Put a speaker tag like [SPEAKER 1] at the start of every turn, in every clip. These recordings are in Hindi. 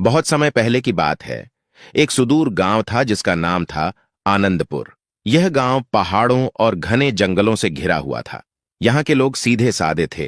[SPEAKER 1] बहुत समय पहले की बात है। एक सुदूर गांव था जिसका नाम था आनंदपुर। यह गांव पहाड़ों और घने जंगलों से घिरा हुआ था। यहाँ के लोग सीधे सादे थे,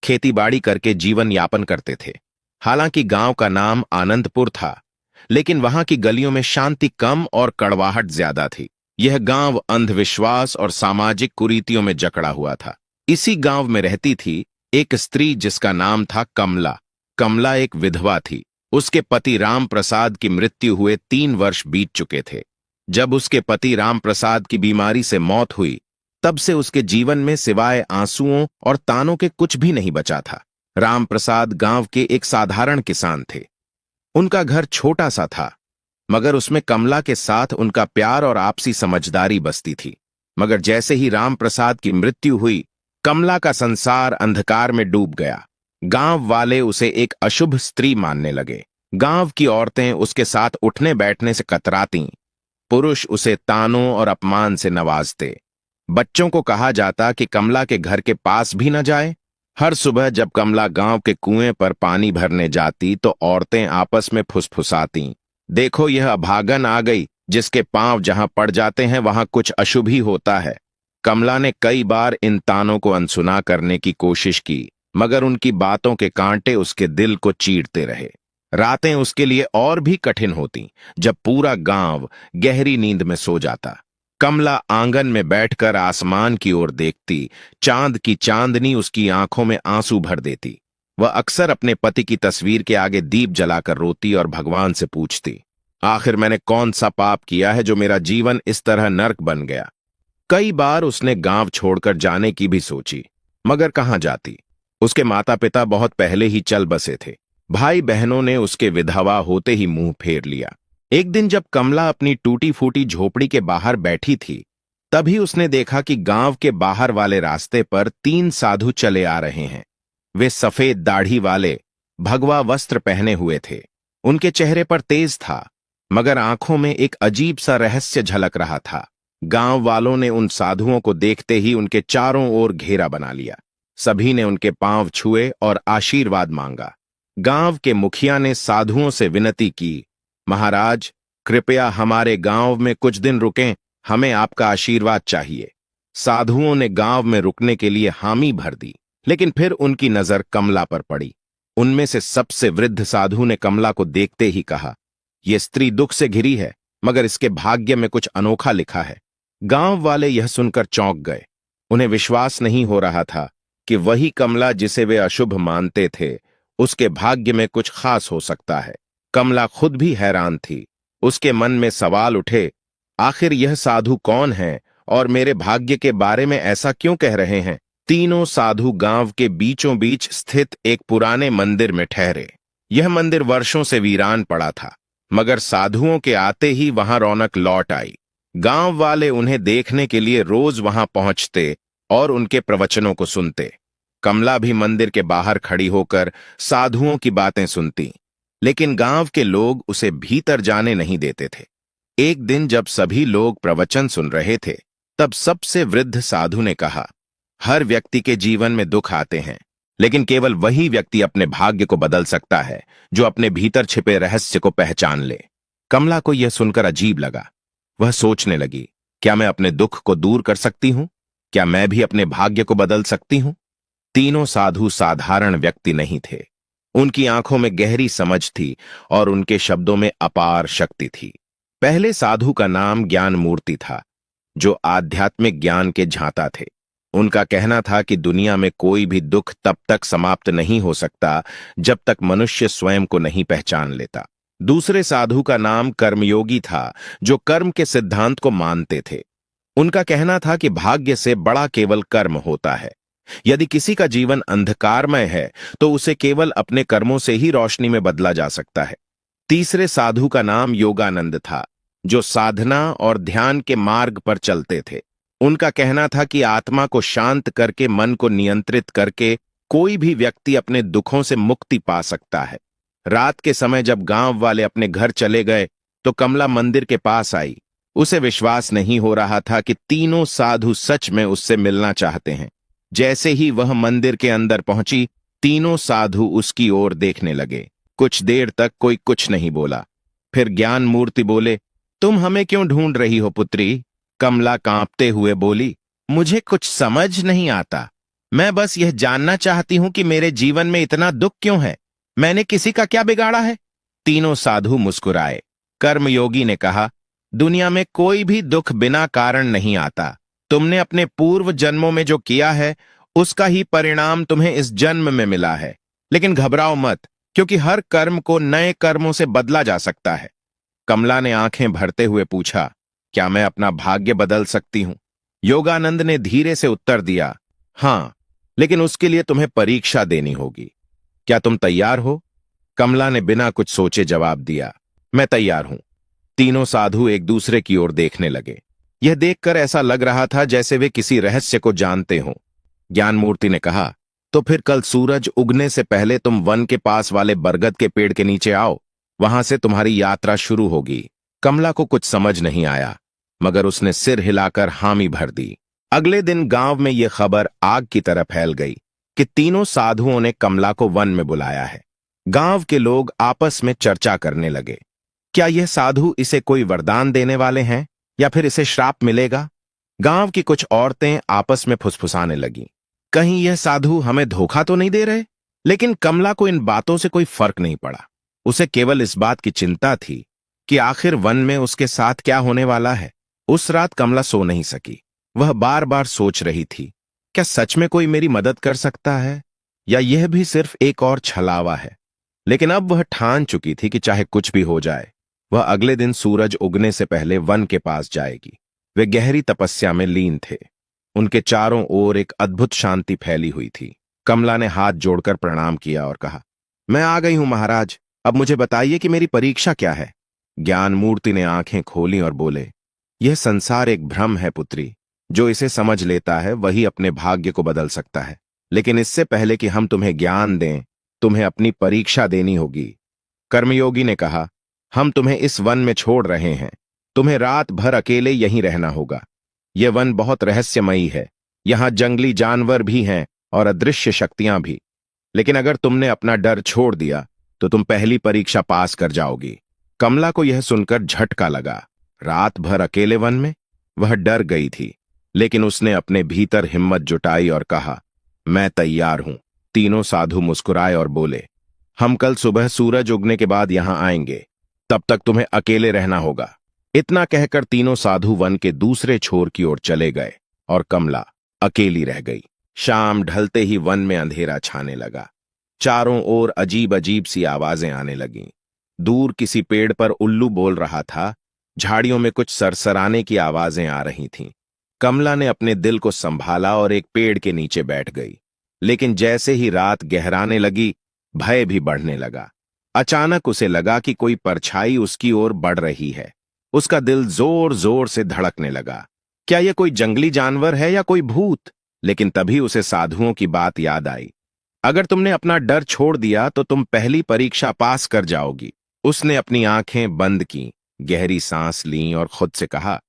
[SPEAKER 1] खेतीबाड़ी करके जीवन यापन करते थे। हालांकि गांव का नाम आनंदपुर था, लेकिन वहां की गलियों में शांति कम और कड़वाहट ज्यादा थी। यह गांव अंधविश्वास और सामाजिक कुरीतियों में जकड़ा हुआ था। इसी गांव में रहती थी एक स्त्री जिसका नाम था कमला। कमला एक विधवा थी। उसके पति राम प्रसाद की मृत्यु हुए 3 वर्ष बीत चुके थे। जब उसके पति राम प्रसाद की बीमारी से मौत हुई, तब से उसके जीवन में सिवाय आंसुओं और तानों के कुछ भी नहीं बचा था। राम प्रसाद गांव के एक साधारण किसान थे। उनका घर छोटा सा था, मगर उसमें कमला के साथ उनका प्यार और आपसी समझदारी बसती थी। मगर जैसे ही राम प्रसाद की मृत्यु हुई, कमला का संसार अंधकार में डूब गया। गांव वाले उसे एक अशुभ स्त्री मानने लगे। गांव की औरतें उसके साथ उठने बैठने से कतरातीं। पुरुष उसे तानों और अपमान से नवाजते। बच्चों को कहा जाता कि कमला के घर के पास भी न जाए। हर सुबह जब कमला गांव के कुएं पर पानी भरने जाती तो औरतें आपस में फुसफुसातीं, देखो यह अभागन आ गई, जिसके पांव जहां पड़ जाते हैं वहां कुछ अशुभ ही होता है। कमला ने कई बार इन तानों को अनसुना करने की कोशिश की, मगर उनकी बातों के कांटे उसके दिल को चीरते रहे। रातें उसके लिए और भी कठिन होती जब पूरा गांव गहरी नींद में सो जाता। कमला आंगन में बैठकर आसमान की ओर देखती। चांद की चांदनी उसकी आंखों में आंसू भर देती। वह अक्सर अपने पति की तस्वीर के आगे दीप जलाकर रोती और भगवान से पूछती, आखिर मैंने कौन सा पाप किया है जो मेरा जीवन इस तरह नर्क बन गया। कई बार उसने गांव छोड़कर जाने की भी सोची, मगर कहां जाती। उसके माता पिता बहुत पहले ही चल बसे थे। भाई बहनों ने उसके विधवा होते ही मुंह फेर लिया। एक दिन जब कमला अपनी टूटी फूटी झोपड़ी के बाहर बैठी थी, तभी उसने देखा कि गांव के बाहर वाले रास्ते पर 3 साधु चले आ रहे हैं। वे सफेद दाढ़ी वाले, भगवा वस्त्र पहने हुए थे। उनके चेहरे पर तेज था, मगर आंखों में एक अजीब सा रहस्य झलक रहा था। गांव वालों ने उन साधुओं को देखते ही उनके चारों ओर घेरा बना लिया। सभी ने उनके पांव छुए और आशीर्वाद मांगा। गांव के मुखिया ने साधुओं से विनती की, महाराज, कृपया हमारे गांव में कुछ दिन रुकें, हमें आपका आशीर्वाद चाहिए। साधुओं ने गांव में रुकने के लिए हामी भर दी, लेकिन फिर उनकी नजर कमला पर पड़ी। उनमें से सबसे वृद्ध साधु ने कमला को देखते ही कहा, यह स्त्री दुख से घिरी है, मगर इसके भाग्य में कुछ अनोखा लिखा है। गांव वाले यह सुनकर चौंक गए। उन्हें विश्वास नहीं हो रहा था कि वही कमला जिसे वे अशुभ मानते थे, उसके भाग्य में कुछ खास हो सकता है। कमला खुद भी हैरान थी। उसके मन में सवाल उठे, आखिर यह साधु कौन है और मेरे भाग्य के बारे में ऐसा क्यों कह रहे हैं। तीनों साधु गांव के बीचों बीच स्थित एक पुराने मंदिर में ठहरे। यह मंदिर वर्षों से वीरान पड़ा था, मगर साधुओं के आते ही वहां रौनक लौट आई। गांव वाले उन्हें देखने के लिए रोज वहां पहुंचते और उनके प्रवचनों को सुनते। कमला भी मंदिर के बाहर खड़ी होकर साधुओं की बातें सुनती, लेकिन गांव के लोग उसे भीतर जाने नहीं देते थे। एक दिन जब सभी लोग प्रवचन सुन रहे थे, तब सबसे वृद्ध साधु ने कहा, हर व्यक्ति के जीवन में दुख आते हैं, लेकिन केवल वही व्यक्ति अपने भाग्य को बदल सकता है जो अपने भीतर छिपे रहस्य को पहचान ले। कमला को यह सुनकर अजीब लगा। वह सोचने लगी, क्या मैं अपने दुख को दूर कर सकती हूं? क्या मैं भी अपने भाग्य को बदल सकती हूं? तीनों साधु साधारण व्यक्ति नहीं थे। उनकी आंखों में गहरी समझ थी और उनके शब्दों में अपार शक्ति थी। पहले साधु का नाम ज्ञान मूर्ति था, जो आध्यात्मिक ज्ञान के झांता थे। उनका कहना था कि दुनिया में कोई भी दुख तब तक समाप्त नहीं हो सकता जब तक मनुष्य स्वयं को नहीं पहचान लेता। दूसरे साधु का नाम कर्मयोगी था, जो कर्म के सिद्धांत को मानते थे। उनका कहना था कि भाग्य से बड़ा केवल कर्म होता है। यदि किसी का जीवन अंधकारमय है तो उसे केवल अपने कर्मों से ही रोशनी में बदला जा सकता है। तीसरे साधु का नाम योगानंद था, जो साधना और ध्यान के मार्ग पर चलते थे। उनका कहना था कि आत्मा को शांत करके, मन को नियंत्रित करके कोई भी व्यक्ति अपने दुखों से मुक्ति पा सकता है। रात के समय जब गांव वाले अपने घर चले गए तो कमला मंदिर के पास आई। उसे विश्वास नहीं हो रहा था कि तीनों साधु सच में उससे मिलना चाहते हैं। जैसे ही वह मंदिर के अंदर पहुंची, तीनों साधु उसकी ओर देखने लगे। कुछ देर तक कोई कुछ नहीं बोला। फिर ज्ञान मूर्ति बोले, तुम हमें क्यों ढूंढ रही हो पुत्री? कमला कांपते हुए बोली, मुझे कुछ समझ नहीं आता। मैं बस यह जानना चाहती हूं कि मेरे जीवन में इतना दुख क्यों है। मैंने किसी का क्या बिगाड़ा है? तीनों साधु मुस्कुराए। कर्मयोगी ने कहा, दुनिया में कोई भी दुख बिना कारण नहीं आता। तुमने अपने पूर्व जन्मों में जो किया है उसका ही परिणाम तुम्हें इस जन्म में मिला है। लेकिन घबराओ मत, क्योंकि हर कर्म को नए कर्मों से बदला जा सकता है। कमला ने आंखें भरते हुए पूछा, क्या मैं अपना भाग्य बदल सकती हूं? योगानंद ने धीरे से उत्तर दिया, हां, लेकिन उसके लिए तुम्हें परीक्षा देनी होगी। क्या तुम तैयार हो? कमला ने बिना कुछ सोचे जवाब दिया, मैं तैयार हूं। तीनों साधु एक दूसरे की ओर देखने लगे। यह देखकर ऐसा लग रहा था जैसे वे किसी रहस्य को जानते हों। ज्ञान मूर्ति ने कहा, तो फिर कल सूरज उगने से पहले तुम वन के पास वाले बरगद के पेड़ के नीचे आओ। वहां से तुम्हारी यात्रा शुरू होगी। कमला को कुछ समझ नहीं आया, मगर उसने सिर हिलाकर हामी भर दी। अगले दिन गांव में यह खबर आग की तरह फैल गई कि तीनों साधुओं ने कमला को वन में बुलाया है। गांव के लोग आपस में चर्चा करने लगे, क्या यह साधु इसे कोई वरदान देने वाले हैं या फिर इसे श्राप मिलेगा? गांव की कुछ औरतें आपस में फुसफुसाने लगीं, कहीं यह साधु हमें धोखा तो नहीं दे रहे? लेकिन कमला को इन बातों से कोई फर्क नहीं पड़ा। उसे केवल इस बात की चिंता थी कि आखिर वन में उसके साथ क्या होने वाला है। उस रात कमला सो नहीं सकी। वह बार बार सोच रही थी, क्या सच में कोई मेरी मदद कर सकता है या यह भी सिर्फ एक और छलावा है? लेकिन अब वह ठान चुकी थी कि चाहे कुछ भी हो जाए, वह अगले दिन सूरज उगने से पहले वन के पास जाएगी। वे गहरी तपस्या में लीन थे। उनके चारों ओर एक अद्भुत शांति फैली हुई थी। कमला ने हाथ जोड़कर प्रणाम किया और कहा, मैं आ गई हूं महाराज, अब मुझे बताइए कि मेरी परीक्षा क्या है? ज्ञान मूर्ति ने आंखें खोली और बोले, यह संसार एक भ्रम है पुत्री। जो इसे समझ लेता है वही अपने भाग्य को बदल सकता है। लेकिन इससे पहले कि हम तुम्हें ज्ञान दें, तुम्हें अपनी परीक्षा देनी होगी। कर्मयोगी ने कहा, हम तुम्हें इस वन में छोड़ रहे हैं। तुम्हें रात भर अकेले यहीं रहना होगा। यह वन बहुत रहस्यमयी है। यहां जंगली जानवर भी हैं और अदृश्य शक्तियां भी। लेकिन अगर तुमने अपना डर छोड़ दिया तो तुम पहली परीक्षा पास कर जाओगी। कमला को यह सुनकर झटका लगा। रात भर अकेले वन में? वह डर गई थी, लेकिन उसने अपने भीतर हिम्मत जुटाई और कहा, मैं तैयार हूं। तीनों साधु मुस्कुराए और बोले, हम कल सुबह सूरज उगने के बाद यहां आएंगे। तब तक तुम्हें अकेले रहना होगा। इतना कहकर तीनों साधु वन के दूसरे छोर की ओर चले गए और कमला अकेली रह गई। शाम ढलते ही वन में अंधेरा छाने लगा। चारों ओर अजीब अजीब सी आवाजें आने लगीं। दूर किसी पेड़ पर उल्लू बोल रहा था। झाड़ियों में कुछ सरसराने की आवाजें आ रही थीं। कमला ने अपने दिल को संभाला और एक पेड़ के नीचे बैठ गई। लेकिन जैसे ही रात गहराने लगी, भय भी बढ़ने लगा। अचानक उसे लगा कि कोई परछाई उसकी ओर बढ़ रही है। उसका दिल जोर जोर से धड़कने लगा। क्या यह कोई जंगली जानवर है या कोई भूत? लेकिन तभी उसे साधुओं की बात याद आई। अगर तुमने अपना डर छोड़ दिया तो तुम पहली परीक्षा पास कर जाओगी। उसने अपनी आंखें बंद की, गहरी सांस ली और खुद से कहा,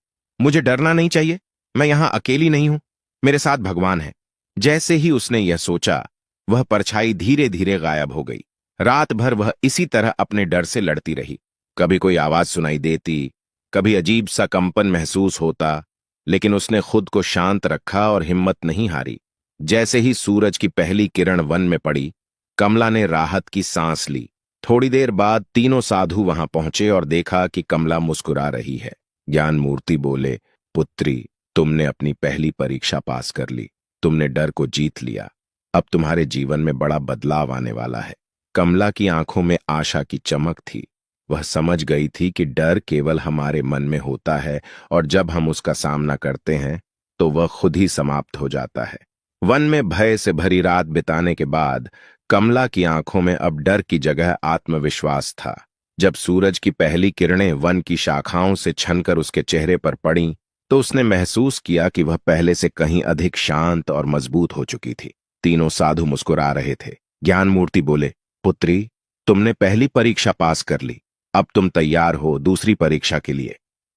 [SPEAKER 1] मुझे डरना नहीं चाहिए। मैं यहां अकेली नहीं हूं, मेरे साथ भगवान है। जैसे ही उसने यह सोचा, वह परछाई धीरे धीरे गायब हो गई। रात भर वह इसी तरह अपने डर से लड़ती रही। कभी कोई आवाज सुनाई देती, कभी अजीब सा कंपन महसूस होता, लेकिन उसने खुद को शांत रखा और हिम्मत नहीं हारी। जैसे ही सूरज की पहली किरण वन में पड़ी, कमला ने राहत की सांस ली। थोड़ी देर बाद तीनों साधु वहां पहुंचे और देखा कि कमला मुस्कुरा रही है। ज्ञान मूर्ति बोले, पुत्री, तुमने अपनी पहली परीक्षा पास कर ली। तुमने डर को जीत लिया। अब तुम्हारे जीवन में बड़ा बदलाव आने वाला है। कमला की आंखों में आशा की चमक थी। वह समझ गई थी कि डर केवल हमारे मन में होता है और जब हम उसका सामना करते हैं तो वह खुद ही समाप्त हो जाता है। वन में भय से भरी रात बिताने के बाद कमला की आंखों में अब डर की जगह आत्मविश्वास था। जब सूरज की पहली किरणें वन की शाखाओं से छनकर उसके चेहरे पर पड़ीं, तो उसने महसूस किया कि वह पहले से कहीं अधिक शांत और मजबूत हो चुकी थी। तीनों साधु मुस्कुरा रहे थे। ज्ञान मूर्ति बोले, पुत्री, तुमने पहली परीक्षा पास कर ली। अब तुम तैयार हो दूसरी परीक्षा के लिए।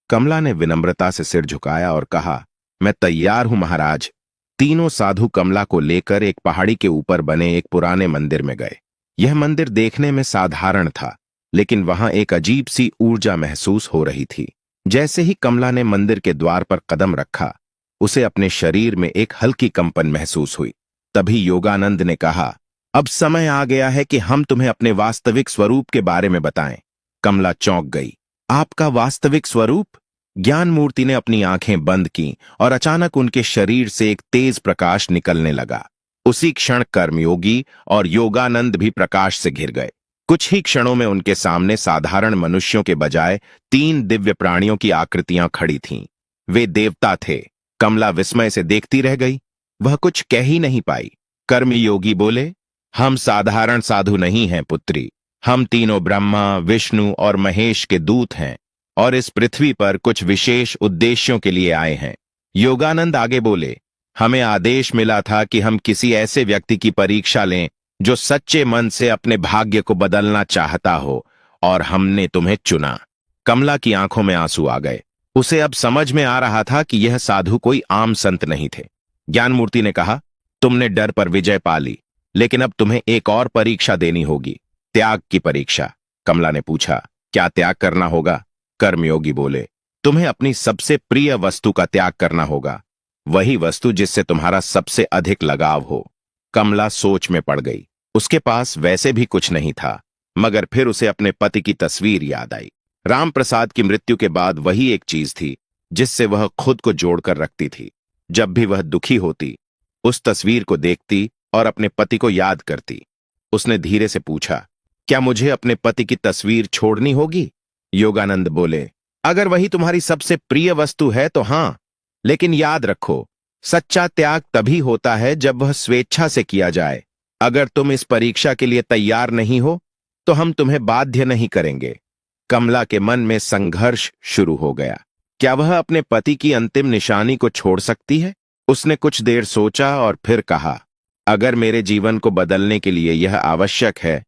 [SPEAKER 1] कमला ने विनम्रता से सिर झुकाया और कहा, मैं तैयार हूं महाराज। तीनों साधु कमला को लेकर एक पहाड़ी के ऊपर बने एक पुराने मंदिर में गए। यह मंदिर देखने में साधारण था, लेकिन वहां एक अजीब सी ऊर्जा महसूस हो रही थी। जैसे ही कमला ने मंदिर के द्वार पर कदम रखा, उसे अपने शरीर में एक हल्की कंपन महसूस हुई। तभी योगानंद ने कहा, अब समय आ गया है कि हम तुम्हें अपने वास्तविक स्वरूप के बारे में बताएं। कमला चौंक गई। आपका वास्तविक स्वरूप? ज्ञान मूर्ति ने अपनी आंखें बंद की और अचानक उनके शरीर से एक तेज प्रकाश निकलने लगा। उसी क्षण कर्मयोगी और योगानंद भी प्रकाश से घिर गए। कुछ ही क्षणों में उनके सामने साधारण मनुष्यों के बजाय 3 दिव्य प्राणियों की आकृतियां खड़ी थीं। वे देवता थे। कमला विस्मय से देखती रह गई। वह कुछ कह ही नहीं पाई। कर्मयोगी बोले, हम साधारण साधु नहीं हैं पुत्री। हम तीनों ब्रह्मा, विष्णु और महेश के दूत हैं और इस पृथ्वी पर कुछ विशेष उद्देश्यों के लिए आए हैं। योगानंद आगे बोले, हमें आदेश मिला था कि हम किसी ऐसे व्यक्ति की परीक्षा लें जो सच्चे मन से अपने भाग्य को बदलना चाहता हो, और हमने तुम्हें चुना। कमला की आंखों में आंसू आ गए। उसे अब समझ में आ रहा था कि यह साधु कोई आम संत नहीं थे। ज्ञानमूर्ति ने कहा, तुमने डर पर विजय पा ली, लेकिन अब तुम्हें एक और परीक्षा देनी होगी, त्याग की परीक्षा। कमला ने पूछा, क्या त्याग करना होगा? कर्मयोगी बोले, तुम्हें अपनी सबसे प्रिय वस्तु का त्याग करना होगा, वही वस्तु जिससे तुम्हारा सबसे अधिक लगाव हो। कमला सोच में पड़ गई। उसके पास वैसे भी कुछ नहीं था, मगर फिर उसे अपने पति की तस्वीर याद आई। राम प्रसाद की मृत्यु के बाद वही एक चीज थी जिससे वह खुद को जोड़कर रखती थी। जब भी वह दुखी होती, उस तस्वीर को देखती और अपने पति को याद करती। उसने धीरे से पूछा, क्या मुझे अपने पति की तस्वीर छोड़नी होगी? योगानंद बोले, अगर वही तुम्हारी सबसे प्रिय वस्तु है तो हां, लेकिन याद रखो, सच्चा त्याग तभी होता है जब वह स्वेच्छा से किया जाए। अगर तुम इस परीक्षा के लिए तैयार नहीं हो तो हम तुम्हें बाध्य नहीं करेंगे। कमला के मन में संघर्ष शुरू हो गया। क्या वह अपने पति की अंतिम निशानी को छोड़ सकती है? उसने कुछ देर सोचा और फिर कहा, अगर मेरे जीवन को बदलने के लिए यह आवश्यक है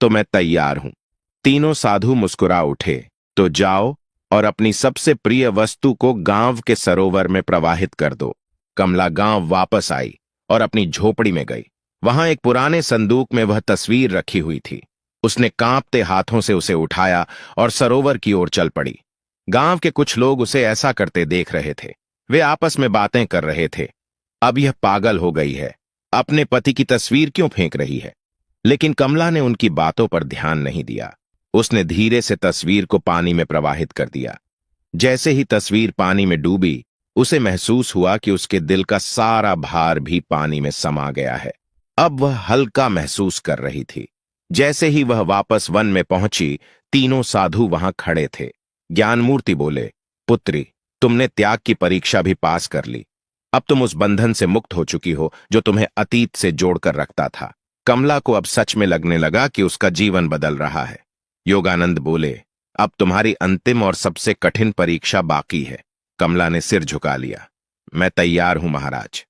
[SPEAKER 1] तो मैं तैयार हूं। तीनों साधु मुस्कुरा उठे। तो जाओ और अपनी सबसे प्रिय वस्तु को गांव के सरोवर में प्रवाहित कर दो। कमला गांव वापस आई और अपनी झोपड़ी में गई। वहां एक पुराने संदूक में वह तस्वीर रखी हुई थी। उसने कांपते हाथों से उसे उठाया और सरोवर की ओर चल पड़ी। गांव के कुछ लोग उसे ऐसा करते देख रहे थे। वे आपस में बातें कर रहे थे, अब यह पागल हो गई है, अपने पति की तस्वीर क्यों फेंक रही है? लेकिन कमला ने उनकी बातों पर ध्यान नहीं दिया। उसने धीरे से तस्वीर को पानी में प्रवाहित कर दिया। जैसे ही तस्वीर पानी में डूबी, उसे महसूस हुआ कि उसके दिल का सारा भार भी पानी में समा गया है। अब वह हल्का महसूस कर रही थी। जैसे ही वह वापस वन में पहुंची, तीनों साधु वहां खड़े थे। ज्ञानमूर्ति बोले, पुत्री, तुमने त्याग की परीक्षा भी पास कर ली। अब तुम उस बंधन से मुक्त हो चुकी हो जो तुम्हें अतीत से जोड़कर रखता था। कमला को अब सच में लगने लगा कि उसका जीवन बदल रहा है। योगानंद बोले, अब तुम्हारी अंतिम और सबसे कठिन परीक्षा बाकी है। कमला ने सिर झुका लिया। मैं तैयार हूं महाराज।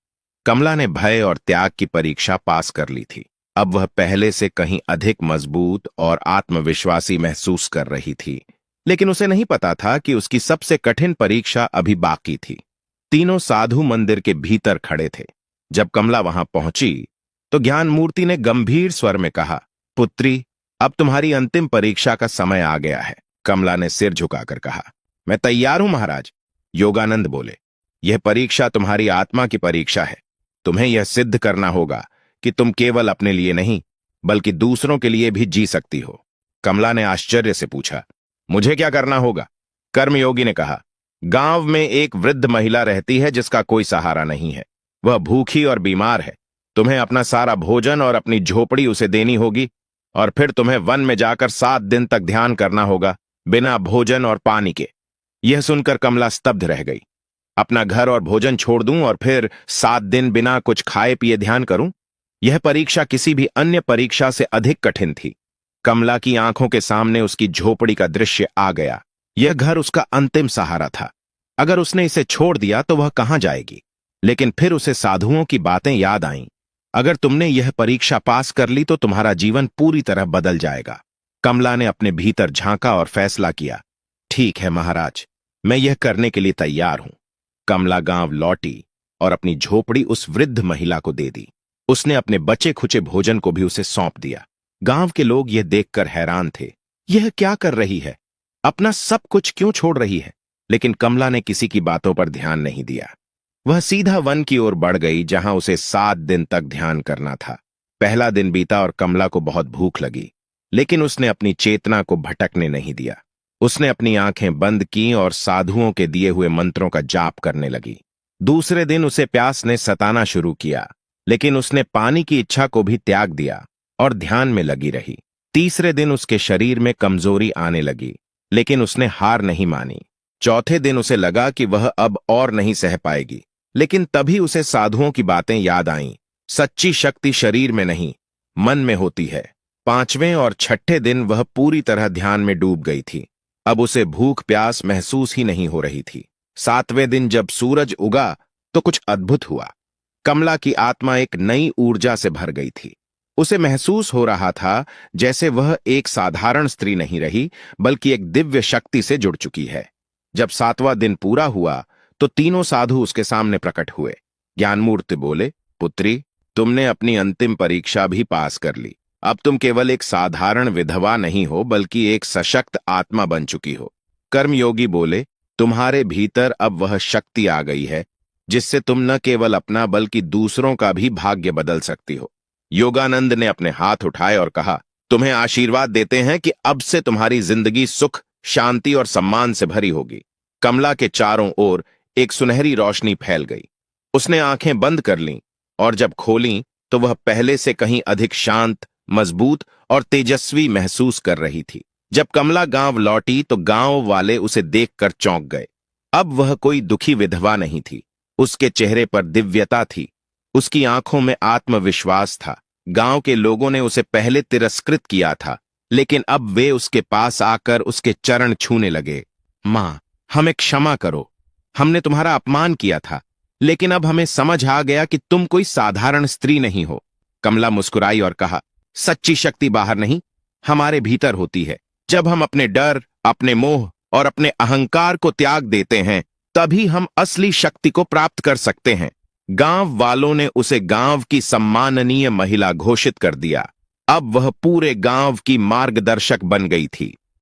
[SPEAKER 1] कमला ने भय और त्याग की परीक्षा पास कर ली थी। अब वह पहले से कहीं अधिक मजबूत और आत्मविश्वासी महसूस कर रही थी, लेकिन उसे नहीं पता था कि उसकी सबसे कठिन परीक्षा अभी बाकी थी। तीनों साधु मंदिर के भीतर खड़े थे। जब कमला वहां पहुंची तो ज्ञानमूर्ति ने गंभीर स्वर में कहा, पुत्री, अब तुम्हारी अंतिम परीक्षा का समय आ गया है। कमला ने सिर झुकाकर कहा, मैं तैयार हूं महाराज। योगानंद बोले, यह परीक्षा तुम्हारी आत्मा की परीक्षा है। तुम्हें यह सिद्ध करना होगा कि तुम केवल अपने लिए नहीं, बल्कि दूसरों के लिए भी जी सकती हो। कमला ने आश्चर्य से पूछा, मुझे क्या करना होगा? कर्मयोगी ने कहा, गांव में एक वृद्ध महिला रहती है जिसका कोई सहारा नहीं है। वह भूखी और बीमार है। तुम्हें अपना सारा भोजन और अपनी झोपड़ी उसे देनी होगी, और फिर तुम्हें वन में जाकर 7 दिन तक ध्यान करना होगा, बिना भोजन और पानी के। यह सुनकर कमला स्तब्ध रह गई। अपना घर और भोजन छोड़ दूं और फिर 7 दिन बिना कुछ खाए पिए ध्यान करूं? यह परीक्षा किसी भी अन्य परीक्षा से अधिक कठिन थी। कमला की आंखों के सामने उसकी झोपड़ी का दृश्य आ गया। यह घर उसका अंतिम सहारा था। अगर उसने इसे छोड़ दिया तो वह कहां जाएगी? लेकिन फिर उसे साधुओं की बातें याद आईं। अगर तुमने यह परीक्षा पास कर ली तो तुम्हारा जीवन पूरी तरह बदल जाएगा। कमला ने अपने भीतर झांका और फैसला किया, ठीक है महाराज, मैं यह करने के लिए तैयार हूं। कमला गांव लौटी और अपनी झोपड़ी उस वृद्ध महिला को दे दी। उसने अपने बचे खुचे भोजन को भी उसे सौंप दिया। गांव के लोग यह देखकर हैरान थे। यह क्या कर रही है? अपना सब कुछ क्यों छोड़ रही है? लेकिन कमला ने किसी की बातों पर ध्यान नहीं दिया। वह सीधा वन की ओर बढ़ गई, जहां उसे 7 दिन तक ध्यान करना था। पहला दिन बीता और कमला को बहुत भूख लगी, लेकिन उसने अपनी चेतना को भटकने नहीं दिया। उसने अपनी आंखें बंद की और साधुओं के दिए हुए मंत्रों का जाप करने लगी। दूसरे दिन उसे प्यास ने सताना शुरू किया, लेकिन उसने पानी की इच्छा को भी त्याग दिया और ध्यान में लगी रही। तीसरे दिन उसके शरीर में कमजोरी आने लगी, लेकिन उसने हार नहीं मानी। चौथे दिन उसे लगा कि वह अब और नहीं सह पाएगी, लेकिन तभी उसे साधुओं की बातें याद आईं। सच्ची शक्ति शरीर में नहीं, मन में होती है। पांचवें और छठे दिन वह पूरी तरह ध्यान में डूब गई थी। अब उसे भूख प्यास महसूस ही नहीं हो रही थी। सातवें दिन जब सूरज उगा तो कुछ अद्भुत हुआ। कमला की आत्मा एक नई ऊर्जा से भर गई थी। उसे महसूस हो रहा था जैसे वह एक साधारण स्त्री नहीं रही, बल्कि एक दिव्य शक्ति से जुड़ चुकी है। जब 7वां दिन पूरा हुआ तो तीनों साधु उसके सामने प्रकट हुए। ज्ञानमूर्ति बोले, पुत्री, तुमने अपनी अंतिम परीक्षा भी पास कर ली। अब तुम केवल एक साधारण विधवा नहीं हो, बल्कि एक सशक्त आत्मा बन चुकी हो। कर्मयोगी बोले, तुम्हारे भीतर अब वह शक्ति आ गई है जिससे तुम न केवल अपना बल्कि दूसरों का भी भाग्य बदल सकती हो। योगानंद ने अपने हाथ उठाए और कहा, तुम्हें आशीर्वाद देते हैं कि अब से तुम्हारी जिंदगी सुख, शांति और सम्मान से भरी होगी। कमला के चारों ओर एक सुनहरी रोशनी फैल गई। उसने आंखें बंद कर लीं और जब खोलीं तो वह पहले से कहीं अधिक शांत, मजबूत और तेजस्वी महसूस कर रही थी। जब कमला गांव लौटी तो गांव वाले उसे देखकर चौंक गए। अब वह कोई दुखी विधवा नहीं थी। उसके चेहरे पर दिव्यता थी, उसकी आंखों में आत्मविश्वास था। गांव के लोगों ने उसे पहले तिरस्कृत किया था, लेकिन अब वे उसके पास आकर उसके चरण छूने लगे। मां, हमें क्षमा करो, हमने तुम्हारा अपमान किया था, लेकिन अब हमें समझ आ गया कि तुम कोई साधारण स्त्री नहीं हो। कमला मुस्कुराई और कहा, सच्ची शक्ति बाहर नहीं, हमारे भीतर होती है। जब हम अपने डर, अपने मोह और अपने अहंकार को त्याग देते हैं, तभी हम असली शक्ति को प्राप्त कर सकते हैं। गांव वालों ने उसे गांव की सम्माननीय महिला घोषित कर दिया। अब वह पूरे गांव की मार्गदर्शक बन गई थी।